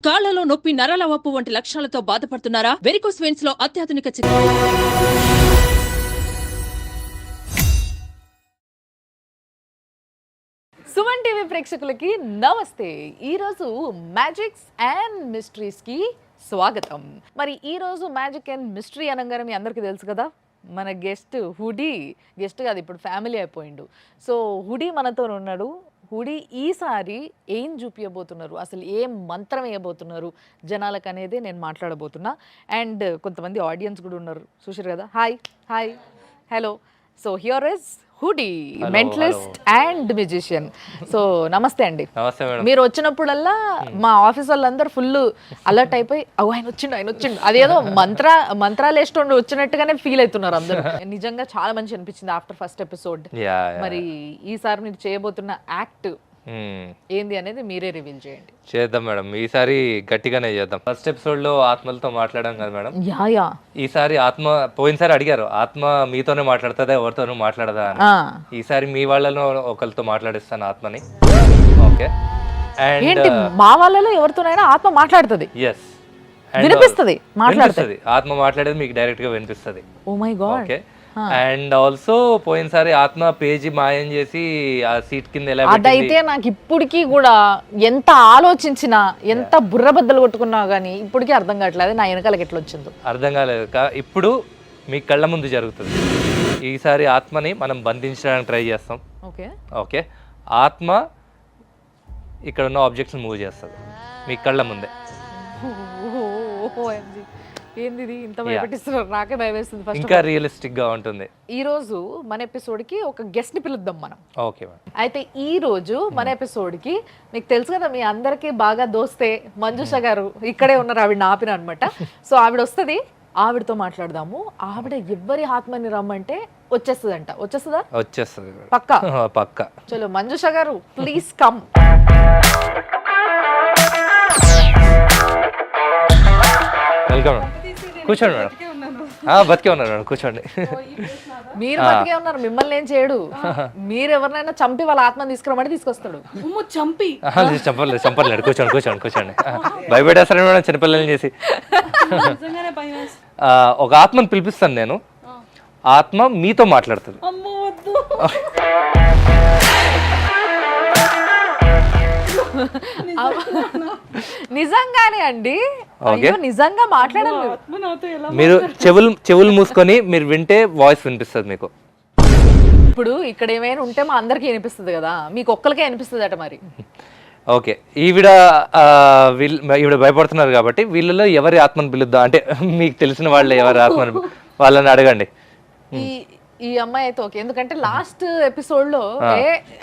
కాళ్లలో నొప్పి, నరాల వాపు వంటి లక్షణాలతో బాధపడుతున్నారా? వెరికోస్ వెయిన్స్ లో అత్యాధునిక సుమన్ టీవీ ప్రేక్షకులకి నమస్తే. ఈరోజు మ్యాజిక్స్ అండ్ మిస్టరీస్ కి స్వాగతం. మరి ఈరోజు మ్యాజిక్ అండ్ మిస్టరీ అనగానే మీ అందరికీ తెలుసు కదా, మన గెస్ట్ హుడీ. గెస్ట్ కాదు, ఇప్పుడు ఫ్యామిలీ అయిపోయిండు. సో హుడీ మనతో ఉన్నాడు. హుడీ ఈసారి ఏం చూపించబోతున్నారు, అసలు ఏం మంత్రం వేయబోతున్నారు జనాలకు అనేది నేను మాట్లాడబోతున్నా. అండ్ కొంతమంది ఆడియన్స్ కూడా ఉన్నారు, చూసారు కదా. Hi hi hello. So here is hoodie, mentalist and musician. So నమస్తే అండి. మీరు వచ్చినప్పుడల్లా మా ఆఫీస్ వాళ్ళందరూ ఫుల్ అలర్ట్ అయిపోయి ఆయన వచ్చిండు అదేదో మంత్రాలు వేస్తుండి వచ్చినట్టుగానే ఫీల్ అవుతున్నారు అందరూ. నిజంగా చాలా మంచి అనిపించింది ఆఫ్టర్ ఫస్ట్ ఎపిసోడ్. మరి ఈసారి మీరు చేయబోతున్న యాక్ట్ ఏంది అనేది మీరే రివీల్ చేయండి. చేద్దాం మేడం, ఈసారి గట్టిగానే చేద్దాం. ఫస్ట్ ఎపిసోడ్ లో ఆత్మలతో మాట్లాడాం కదా మేడం. యా ఈసారి ఆత్మ, పోయినసారి అడిగారు ఆత్మ మీతోనే మాట్లాడుతుందా ఎవరితోనూ మాట్లాడదా అని. ఈసారి మీ వాళ్ళలో ఒకరితో మాట్లాడిస్తాను ఆత్మని. ఓకే. అండ్ మా వాళ్ళలో ఎవరితోనైనా ఆత్మ మాట్లాడుతుంది. ఎస్, వినిపిస్తుంది, మాట్లాడుతుంది. ఆత్మ మాట్లాడేది మీకు డైరెక్ట్ గా వినిపిస్తుంది. Oh my god. Okay. And also పోయినసారి ఆత్మ పేజీ మాయం చేసి ఆ సీట్ కింద ఎలా అదైతే నాకు ఇప్పటికీ కూడా ఎంత ఆలోచించినా, ఎంత బుర్రబద్దలు కొట్టుకున్నా గానీ ఇప్పటికీ అర్థం కావట్లేదు నా వెనకాలకి ఎట్లా వచ్చిందో. అర్థం కాలేదు. ఇప్పుడు మీ కళ్ళ ముందు జరుగుతుంది. ఈసారి ఆత్మని మనం బంధించడానికి ట్రై చేస్తాం. Okay okay. ఆత్మ ఇక్కడ ఉన్న ఆబ్జెక్ట్స్ మూవ్ చేస్తుంది మీ కళ్ళ ముందే. ఏంది ఇంత భయపెట్టిస్తున్నారు, నాకే భయం వేస్తుంది. ఫస్ట్ ఇంకా రియలిస్టిక్ గా ఉంటుంది. ఈ రోజు మన ఎపిసోడ్ కి ఒక గెస్ట్ ని పిలుద్దాం మనం. Okay madam. అయితే ఈ రోజు మన ఎపిసోడ్ కి మీకు తెలుసు కదా, మీ అందరికి బాగా దోస్తే మంజుష గారు ఇక్కడే ఉన్నారు. ఆవిడ ఆపిన అనమాట. సో ఆవిడ వస్తుంది, ఆవిడతో మాట్లాడదాము. ఆవిడ ఎవరి ఆత్మని రమ్మంటే వచ్చేస్తుందంట. వచ్చేస్తుందా? వచ్చేస్తుంది పక్కా పక్కా. చలో మంజుష గారు ప్లీజ్ కమ్. వెల్కమ్. కూర్చోండి మేడం. బతికే ఉన్నారు మేడం, కూర్చోండి. మీరు బతికే ఉన్నారు, మిమ్మల్ని ఏం చేయడు. మీరు ఎవరినైనా చంపి వాళ్ళ ఆత్మని తీసుకురమ్మంటే తీసుకొస్తాడు. చంపలేదు. కూర్చోండి. భయపెట్టేస్తాను మేడం చిన్నపిల్లల్ని చేసి. ఒక ఆత్మను పిలిపిస్తాను నేను. ఆత్మ మీతో మాట్లాడుతుంది. నిజంగానే అండి, నిజంగా మాట్లాడాలి. మీరు చెవులు మూసుకొని మీరు వింటే వాయిస్ వినిపిస్తుంది మీకు. ఇప్పుడు ఇక్కడ ఏమైనా ఉంటే మా అందరికి వినిపిస్తుంది కదా, మీకు ఒక్కరికే వినిపిస్తుంది అట మరి. ఓకే. ఈవిడ భయపడుతున్నారు కాబట్టి వీళ్ళలో ఎవరి ఆత్మను పిలుద్దాం అంటే మీకు తెలిసిన వాళ్ళు ఎవరి ఆత్మను వాళ్ళని అడగండి. ఈ అమ్మాయి అయితే ఓకే, ఎందుకంటే లాస్ట్ ఎపిసోడ్ లో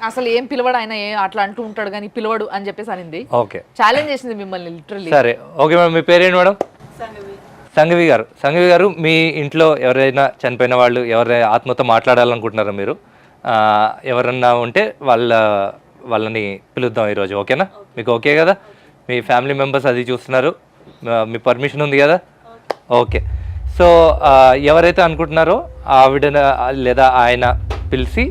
అసలు ఏం పిలవడు ఆయన, అట్లా అంటూ ఉంటాడు కానీ పిలవడు అని చెప్పేసి అనింది. ఓకే, ఛాలెంజ్ చేసింది మిమ్మల్ని లిటరల్లీ. సరే ఓకే మేడం. మీ పేరేంటి మేడం? సంఘవి గారు, మీ ఇంట్లో ఎవరైనా చనిపోయిన వాళ్ళు ఎవరైనా ఆత్మతో మాట్లాడాలనుకుంటున్నారా మీరు? ఎవరన్నా ఉంటే వాళ్ళని పిలుద్దాం ఈరోజు. ఓకేనా? మీకు ఓకే కదా? మీ ఫ్యామిలీ మెంబర్స్ అది చూస్తున్నారు, మీ పర్మిషన్ ఉంది కదా? ఓకే. సో ఎవరైతే అనుకుంటున్నారో ఆవిడ లేదా ఆయన పిలిచి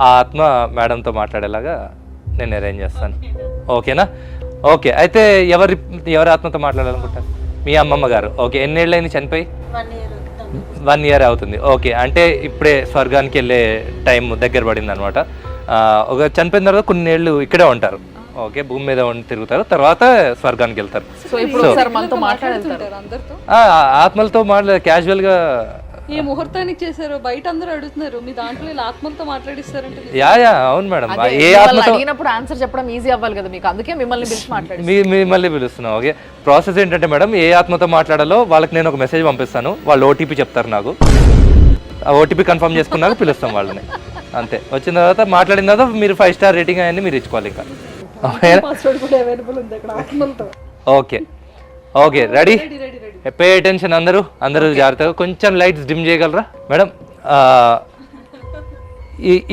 ఆ ఆత్మ మేడంతో మాట్లాడేలాగా నేను అరేంజ్ చేస్తాను. ఓకేనా? ఓకే. అయితే ఎవరి ఆత్మతో మాట్లాడాలనుకుంటారు? మీ అమ్మమ్మ గారు. ఓకే. ఎన్నేళ్ళైంది చనిపోయి? 1 year అవుతుంది. ఓకే. అంటే ఇప్పుడే స్వర్గానికి వెళ్ళే టైం దగ్గర పడింది అనమాట. ఒక చనిపోయిన తర్వాత కొన్ని ఏళ్ళు ఇక్కడే ఉంటారు. ఓకే. భూమి మీద తిరుగుతారు, తర్వాత స్వర్గానికి వెళ్తారు. ఆత్మలతో క్యాజువల్ గా ఈ ముహూర్తానికి చేశారు, బయట అందరూ అడుగుతున్నారు మీ దాంట్లో ఆత్మలతో మాట్లాడిస్తారంటే. యా అవును మేడం. ఏ ఆత్మతో అడిగినప్పుడు ఆన్సర్ చెప్పడం ఈజీ అవ్వాలి కదా మీకు, అందుకే మిమ్మల్ని పిలుస్తున్నాం. ఓకే. ప్రాసెస్ ఏంటంటే మేడం, ఏ ఆత్మతో మాట్లాడాలో వాళ్ళకి నేను ఒక మెసేజ్ పంపిస్తాను, వాళ్ళు ఓటీపీ చెప్తారు నాకు. ఆ ఓటీపీ కన్ఫర్మ్ చేసుకున్నాక పిలుస్తాం వాళ్ళని. అంతే. వచ్చిన తర్వాత మాట్లాడిన తర్వాత మీరు 5 star రేటింగ్ అనేది మీరు ఇచ్చుకోవాలి. ఇంకా okay. Okay, ready? Pay attention అందరూ జాగ్రత్తగా. కొంచెం లైట్స్ డిమ్ చేయగలరా మేడం?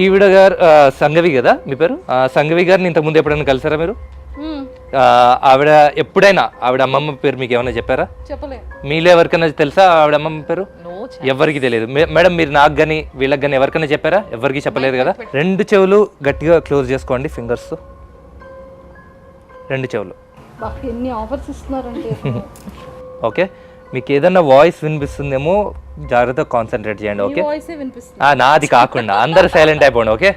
ఈవిడ గారు సంఘవి కదా మీ పేరు? సంఘవి గారిని ఇంతకుముందు ఎప్పుడైనా కలిసారా మీరు? ఆవిడ ఎప్పుడైనా ఆవిడ అమ్మమ్మ పేరు మీకు ఏమైనా చెప్పారా? మీలో ఎవరికైనా తెలుసా ఆవిడ అమ్మమ్మ పేరు? ఎవరికి తెలియదు మేడం. మీరు నాకు కానీ వీళ్ళకి కానీ ఎవరికైనా చెప్పారా? ఎవరికి చెప్పలేదు కదా. 2 చెవులు గట్టిగా క్లోజ్ చేసుకోండి ఫింగర్స్. 2 చెవులు. బాగా ఎన్ని ఆఫర్స్ ఇస్తున్నారంటే ఓకే, మీకు ఏదన్నా వాయిస్ వినిపిస్తుందేమో జాగ్రత్తగా కాన్సన్ట్రేట్ చేయండి. ఓకే, వాయిసే వినిపిస్తుంది. నాది కాకుండా అందరు సైలెంట్ అయిపోండి. ఓకే,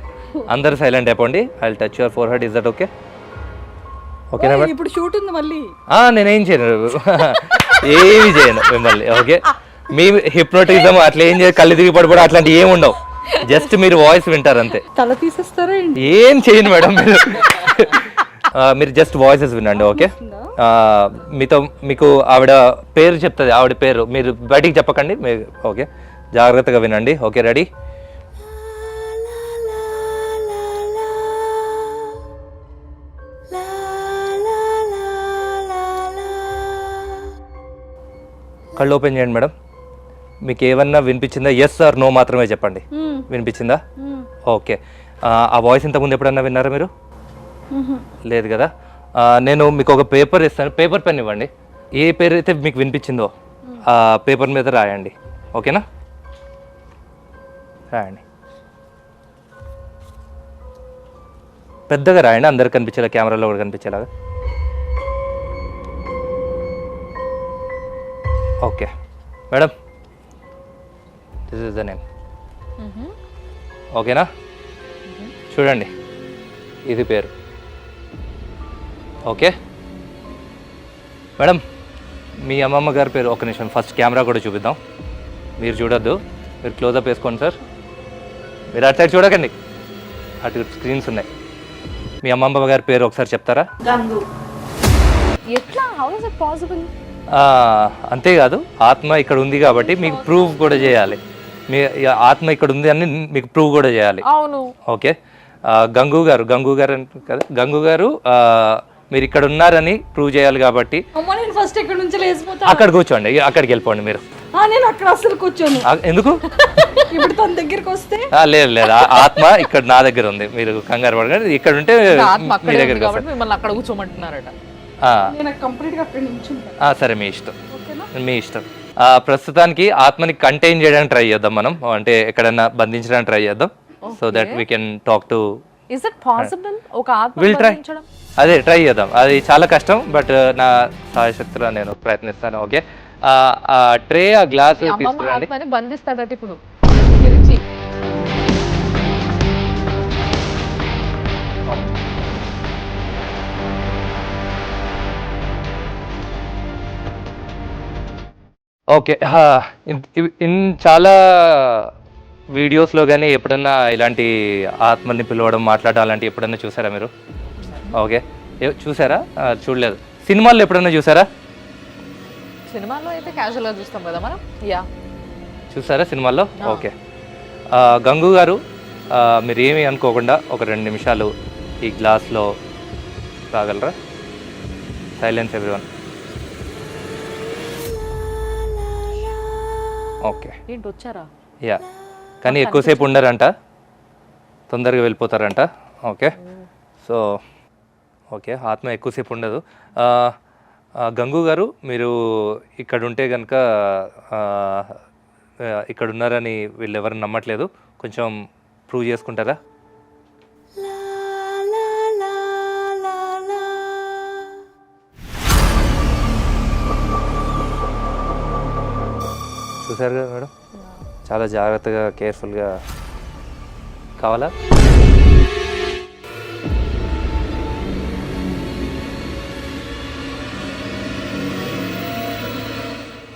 అందరు సైలెంట్ అయిపోండి. I touch your four head. Is that okay? ఓకేనా మేడం? ఇప్పుడు షూట్ ఉంది మళ్ళీ. నేనేం చేయను, ఏమి చేయను మిమ్మల్ని. ఓకే, మీ హిప్నోటిజం అట్లా ఏం చేయదు, కళ్ళు తిరిగి పడిపోవడం అట్లాంటి ఏమి ఉండవు. జస్ట్ మీరు వాయిస్ వింటారు అంతే. తల తీసేస్తారా ఏంటి? ఏం చేయను మేడం మీరు. మీరు జస్ట్ వాయిసెస్ వినండి. ఓకే, మీకు ఆవిడ పేరు చెప్తుంది, ఆవిడ పేరు మీరు బయటికి చెప్పకండి. ఓకే, జాగ్రత్తగా వినండి. Okay, ready? కళ్ళు ఓపెన్ చేయండి మేడం. మీకు ఏమన్నా వినిపించిందా? ఎస్ ఆర్ నో మాత్రమే చెప్పండి. వినిపించిందా? ఓకే, ఆ వాయిస్ ఇంతకుముందు ఎప్పుడన్నా విన్నారా మీరు? లేదు కదా. నేను మీకు ఒక పేపర్ ఇస్తాను, పేపర్ పెన్ ఇవ్వండి. ఏ పేరు అయితే మీకు వినిపించిందో ఆ పేపర్ మీద రాయండి. ఓకేనా? రాయండి, పెద్దగా రాయండి, అందరికి కనిపించేలా, కెమెరాలో కూడా కనిపించేలాగా. Okay madam, this is the name. ఓకేనా? చూడండి, ఇది పేరు. ఓకే మేడం, మీ అమ్మమ్మ గారి పేరు. ఒక నిమిషం, ఫస్ట్ కెమెరా కూడా చూపిద్దాం. మీరు చూడొద్దు, మీరు క్లోజప్ వేసుకోండి సార్. మీరు అటు సైడ్ చూడకండి, అటు స్క్రీన్స్ ఉన్నాయి. మీ అమ్మమ్మ గారి పేరు ఒకసారి చెప్తారా? ఎట్లా? How is it possible? అంతేకాదు, ఆత్మ ఇక్కడ ఉంది కాబట్టి మీకు ప్రూవ్ కూడా చేయాలి. మీ ఆత్మ ఇక్కడ ఉంది అని మీకు ప్రూవ్ కూడా చేయాలి. అవును. ఓకే, గంగు గారు కదా, గంగు గారు మీరు ఇక్కడ ఉన్నారని ప్రూవ్ చేయాలి కాబట్టి అమ్మ నేను ఫస్ట్ ఇక్కడ నుంచి లేచిపోతా. అక్కడ కూర్చోండి, అక్కడికి వెళ్ళిపోండి మీరు. నేను అక్కడ అసలు కూర్చోను. ఎందుకు? ఇప్పుడు తన దగ్గరికి వస్తే లేదు లేదు, ఆత్మ ఇక్కడ నా దగ్గర ఉంది, మీరు కంగారు పడకండి. ఇక్కడ ఉంటే మీ దగ్గరికి వస్తాను. మిమ్మల్ని అక్కడ కూర్చోమంటున్నారట. నేను కంప్లీట్ గా అక్కడ నించుంటా. సరే, మీ ఇష్టం, మీ ఇష్టం. ప్రస్తుతానికి ఆత్మని కంటైన్ చేయడానికి ట్రై చేద్దాం మనం, అంటే ఎక్కడన్నా బంధించడానికి ట్రై చేద్దాం. So that we can talk to. Is it possible? ఒక ఆత్మ విల్ ట్రై, బంధించడం? అదే ట్రై చేద్దాం. అది చాలా కష్టం, బట్ నా సాయశక్తిలో నేను ప్రయత్నిస్తాను. ఓకే, ఆ ట్రే, ఆ గ్లాస్ తీసుకురండి. ఆత్మని బంధిస్తాడట ఇప్పుడు గురించి. ఓకే, చాలా వీడియోస్లో కానీ ఎప్పుడన్నా ఇలాంటి ఆత్మని పిలవడం, మాట్లాడడం అలాంటివి ఎప్పుడన్నా చూసారా మీరు? ఓకే, చూసారా? చూడలేదు. సినిమాల్లో ఎప్పుడన్నా చూసారా? సినిమాలో అయితే క్యాజువల్గా చూస్తాం కదా మనం. యా, చూసారా సినిమాల్లో? ఓకే, గంగు గారు మీరు ఏమీ అనుకోకుండా ఒక 2 నిమిషాలు ఈ గ్లాస్లో రాగలరా? Silence everyone. ఓకే, ఏంటి వచ్చారా? యా, కానీ ఎక్కువసేపు ఉండరంట, తొందరగా వెళ్ళిపోతారంట. ఓకే, సో ఓకే, ఆత్మ ఎక్కువసేపు ఉండదు. గంగు గారు, మీరు ఇక్కడ ఉంటే కనుక ఇక్కడ ఉన్నారని వీళ్ళు ఎవరు నమ్మట్లేదు, కొంచెం ప్రూవ్ చేసుకుంటారా? చూసారు కదా మేడం, చాలా జాగ్రత్తగా, కేర్ఫుల్గా కావాలా?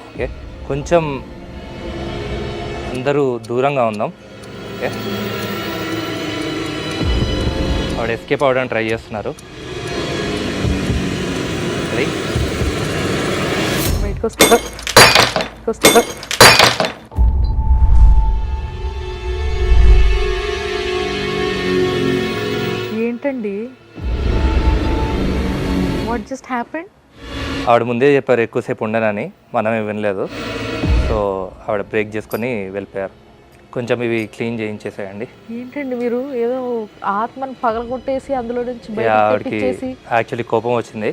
ఓకే, కొంచెం అందరూ దూరంగా ఉందాం. ఓకే, ఆవిడ ఎస్కేప్ అవ్వడానికి ట్రై చేస్తున్నారు. బయటకు వస్తుందా? ఏంటండి? What just happened? ఆవిడ ముందే చెప్పారు ఎక్కువసేపు ఉండనని, మనమే వినలేదు. సో ఆవిడ బ్రేక్ చేసుకొని వెళ్ళిపోయారు. కొంచెం ఇవి క్లీన్ చేయించేసేయండి. ఏంటండి మీరు ఏదో ఆత్మను పగలగొట్టేసి అందులో నుంచి ఆవిడకి యాక్చువల్లీ కోపం వచ్చింది,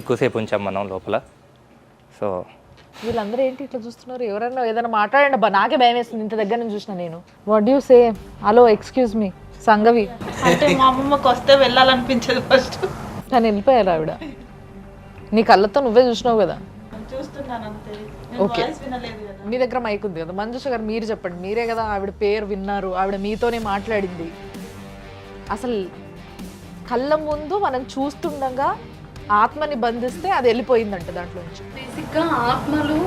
ఎక్కువసేపు ఉంచాం మనం లోపల. సో వీళ్ళందరూ ఏంటి ఇట్లా చూస్తున్నారు? ఎవరైనా ఏదైనా మాట్లాడండి అబ్బా, నాకే భయం వేస్తుంది ఇంత దగ్గర నుంచి చూసిన నేను. What you say? Hello, excuse me, Sangavi. అంటే మా అమ్మమ్మకి వస్తే వెళ్ళాలనిపించదు ఫస్ట్, కానీ వెళ్ళిపోయారు ఆవిడ. నీ కళ్ళతో నువ్వే చూసినావు కదా. చూస్తున్నాను అంతే. ఓకే, వాయిస్ వినలేదు కదా. మీ దగ్గర మైక్ ఉంది కదా. మంజుష గారు మీరు చెప్పండి, మీరే కదా ఆవిడ పేరు విన్నారు, ఆవిడ మీతోనే మాట్లాడింది. అసలు కళ్ళ ముందు మనం చూస్తుండగా ఆత్మని బంధిస్తే అది వెళ్ళిపోయిందంట దాంట్లో నుంచి. బేసిక్గా ఆత్మలు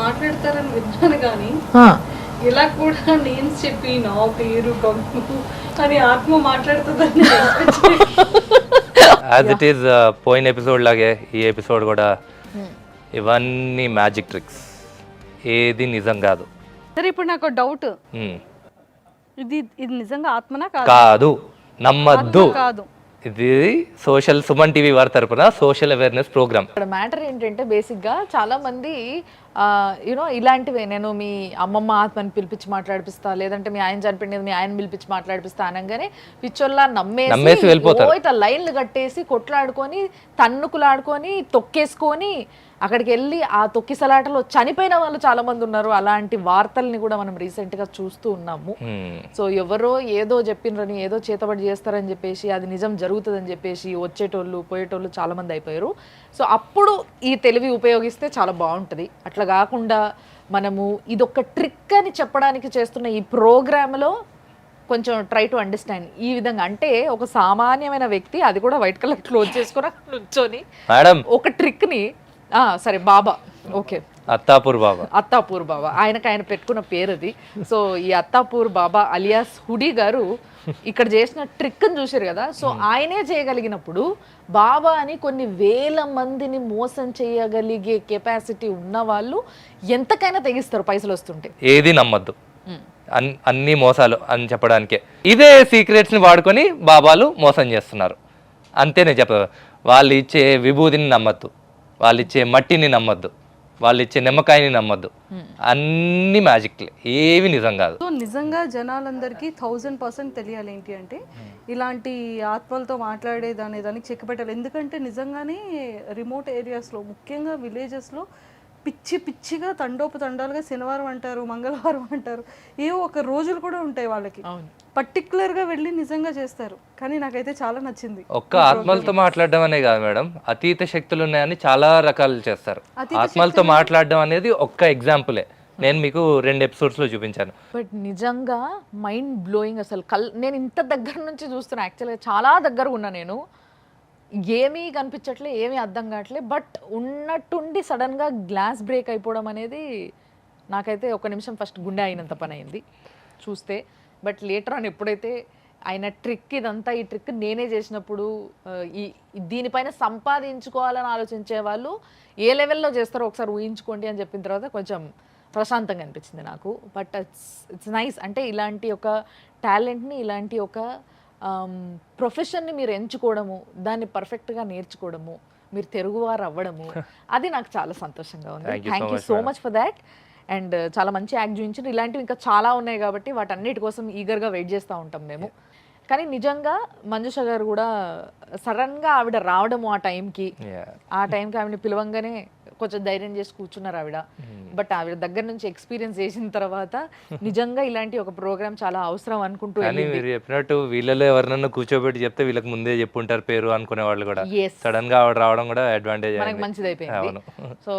మాట్లాడతారని విన్నాను కానీ ఇలా కూడా నేమ్స్ చెప్పి నా పేరు గమ్ము అని ఆత్మ మాట్లాడుతుందని యాజ్ ఇట్ ఈస్ పోయిన ఎపిసోడ్ లాగే ఈ ఎపిసోడ్ కూడా ఇవన్నీ మ్యాజిక్ ట్రిక్స్, ఏది నిజం కాదు. సరే, ఇప్పుడు నాకు డౌట్, Hmm. ఇది ఇది నిజంగా ఆత్మనా కాదు, నమ్మద్దు. కాదు. ఇది సోషల్ సుమన్ టీవీ వారి తరపున సోషల్ అవేర్నెస్ ప్రోగ్రామ్. ఇక్కడ మ్యాటర్ ఏంటంటే బేసిక్గా చాలా మంది యూనో ఇలాంటివే, నేను మీ అమ్మమ్మ ఆత్మని పిలిపించి మాట్లాడిపిస్తా, లేదంటే మీ ఆయన చనిపోయినది మీ ఆయన పిలిపించి మాట్లాడిపిస్తా అనగానే పిచ్చోల్లా నమ్మేసి వెళ్ళిపోతారు. ఇట్లా లైన్లు కట్టేసి కొట్లాడుకొని తన్నుకులాడుకొని తొక్కేసుకొని అక్కడికి వెళ్ళి ఆ తొక్కిసలాటలో చనిపోయిన వాళ్ళు చాలా మంది ఉన్నారు. అలాంటి వార్తల్ని కూడా మనం రీసెంట్ గా చూస్తూ ఉన్నాము. సో ఎవరో ఏదో చెప్పినరని, ఏదో చేతబడి చేస్తారని చెప్పేసి, అది నిజం జరుగుతుందని చెప్పేసి వచ్చేటోళ్ళు పోయేటోళ్ళు చాలా మంది అయిపోయారు. సో అప్పుడు ఈ తెలివి ఉపయోగిస్తే చాలా బాగుంటుంది. అట్లా కాకుండా మనము ఇదొక ట్రిక్ అని చెప్పడానికి చేస్తున్న ఈ ప్రోగ్రామ్లో కొంచెం ట్రై టు అండర్స్టాండ్ ఈ విధంగా. అంటే ఒక సామాన్యమైన వ్యక్తి, అది కూడా వైట్ కలర్ క్లోజ్ చేసుకుని నుంచొని మేడం ఒక ట్రిక్ని, సరే బాబా, ఓకే, అత్తాపూర్ బాబా, అత్తాపూర్ బాబా, ఆయనకు ఆయన పెట్టుకున్న పేరు అది. సో ఈ అత్తాపూర్ బాబా అలియాస్ హుడీ గారు ఇక్కడ చేసిన ట్రిక్ని చూసారు కదా. సో ఆయనే చేయగలిగినప్పుడు బాబా అని కొన్ని వేల మందిని మోసం చేయగలిగే కెపాసిటీ ఉన్న వాళ్ళు ఎంతకైనా తెగిస్తారు పైసలు వస్తుంటే. ఏది నమ్మద్దు, అన్ని మోసాలు అని చెప్పడానికే ఇదే సీక్రెట్స్ ని వాడుకొని బాబాలు మోసం చేస్తున్నారు. అంతే నేను చెప్ప, వాళ్ళు ఇచ్చే విభూతిని నమ్మద్దు, వాళ్ళు ఇచ్చే మట్టిని నమ్మద్దు, వాళ్ళు ఇచ్చే నిమ్మకాయని నమ్మద్దు. అన్ని మ్యాజిక్లే, ఏవి నిజం కాదు. సో నిజంగా జనాలందరికీ 1000% తెలియాలి ఏంటి అంటే, ఇలాంటి ఆత్మలతో మాట్లాడేది అనే దానికి చెక్ పెట్టాలి. ఎందుకంటే నిజంగానే రిమోట్ ఏరియాస్లో, ముఖ్యంగా విలేజెస్లో పిచ్చిగా తండోపతండాలుగా శనివారం అంటారు, మంగళవారం అంటారు, ఏవో ఒక రోజులు కూడా ఉంటాయి వాళ్ళకి. పర్టికులర్గా వెళ్ళి నిజంగా చేస్తారు. కానీ నాకైతే చాలా నచ్చింది. ఒక్క ఆత్మలతో మాట్లాడడం అనే కాదు మేడం, అతీత శక్తులు ఉన్నాయని చాలా రకాలు చేస్తారు. ఆత్మలతో మాట్లాడడం అనేది ఒక్క ఎగ్జాంపులే. నేను మీకు 2 ఎపిసోడ్స్లో చూపించాను. బట్ నిజంగా మైండ్ బ్లోయింగ్. అసలు నేను ఇంత దగ్గర నుంచి చూస్తున్నా, యాక్చువల్గా చాలా దగ్గర ఉన్నా నేను, ఏమీ కనిపించట్లే, ఏమీ అర్థం కావట్లే. బట్ ఉన్నట్టుండి సడన్గా గ్లాస్ బ్రేక్ అయిపోవడం అనేది నాకైతే ఒక నిమిషం ఫస్ట్ గుండె అయినంత పని అయింది చూస్తే. బట్ లేటర్ ఆన్ ఎప్పుడైతే ఆయన ట్రిక్ ఇదంతా, ఈ ట్రిక్ నేనే చేసినప్పుడు, ఈ దీనిపైన సంపాదించుకోవాలని ఆలోచించే వాళ్ళు ఏ లెవెల్లో చేస్తారో ఒకసారి ఊహించుకోండి అని చెప్పిన తర్వాత కొంచెం ప్రశాంతంగా అనిపించింది నాకు. But it's nice. అంటే ఇలాంటి ఒక టాలెంట్ని, ఇలాంటి ఒక ప్రొఫెషన్ని మీరు ఎంచుకోవడము, దాన్ని పర్ఫెక్ట్గా నేర్చుకోవడము, మీరు తెలుగువారు అవ్వడము, అది నాకు చాలా సంతోషంగా ఉంది. Thank you so much for that. And చాలా మంచి యాక్ట్ చూపించారు. ఇలాంటివి ఇంకా చాలా ఉన్నాయి కాబట్టి వాటన్నిటి కోసం ఈగర్గా వెయిట్ చేస్తూ ఉంటాం మేము. కానీ నిజంగా మంజుష గారు కూడా సడన్గా ఆవిడ రావడము ఆ టైంకి ఆవిడని పిలవంగానే కొంచెం ధైర్యం చేసి కూర్చున్నారు ఆవిడ. బట్ ఆవిడ దగ్గర నుంచి ఎక్స్పీరియన్స్ చేసిన తర్వాత నిజంగా ఇలాంటి ఒక ప్రోగ్రామ్ చాలా అవసరం అనుకుంటూ. కానీ మీరు చెప్పినట్టు వీళ్ళలో ఎవరినన్నా కూర్చోబెట్టి చెప్తే వీళ్ళకి ముందే చెప్పుంటారు పేరు అనుకునే వాళ్ళు కూడా. సడన్ గా ఆవిడ రావడం కూడా అడ్వాంటేజ్, మనకి మంచిది అయిపోయింది. సో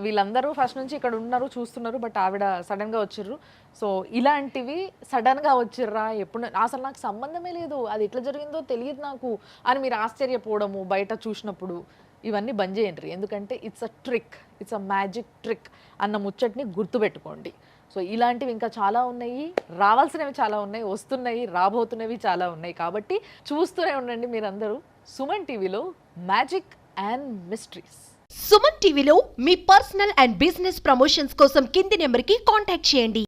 వీళ్ళందరూ ఫస్ట్ నుంచి ఇక్కడ ఉన్నారు, చూస్తున్నారు. బట్ ఆవిడ సడన్ గా వచ్చిర్రు. సో ఇలాంటివి సడన్ గా వచ్చిర్రా, ఎప్పుడు అసలు నాకు సంబంధమే లేదు, అది ఎట్లా జరిగిందో తెలియదు నాకు అని మీరు ఆశ్చర్యపోవడము బయట చూసినప్పుడు, ఇవన్నీ బంద్ చేయండి. ఎందుకంటే it's a trick, it's a magic trick అన్న ముచ్చట్ని గుర్తుపెట్టుకోండి. సో ఇలాంటివి ఇంకా చాలా ఉన్నాయి, రావాల్సినవి చాలా ఉన్నాయి, వస్తున్నాయి, రాబోతున్నవి చాలా ఉన్నాయి. కాబట్టి చూస్తూనే ఉండండి మీరందరూ సుమన్ టీవీలో మ్యాజిక్ అండ్ మిస్టరీస్. సుమన్ టీవీలో మీ పర్సనల్ అండ్ బిజినెస్ ప్రమోషన్స్ కోసం కింది నెంబర్కి కాంటాక్ట్ చేయండి.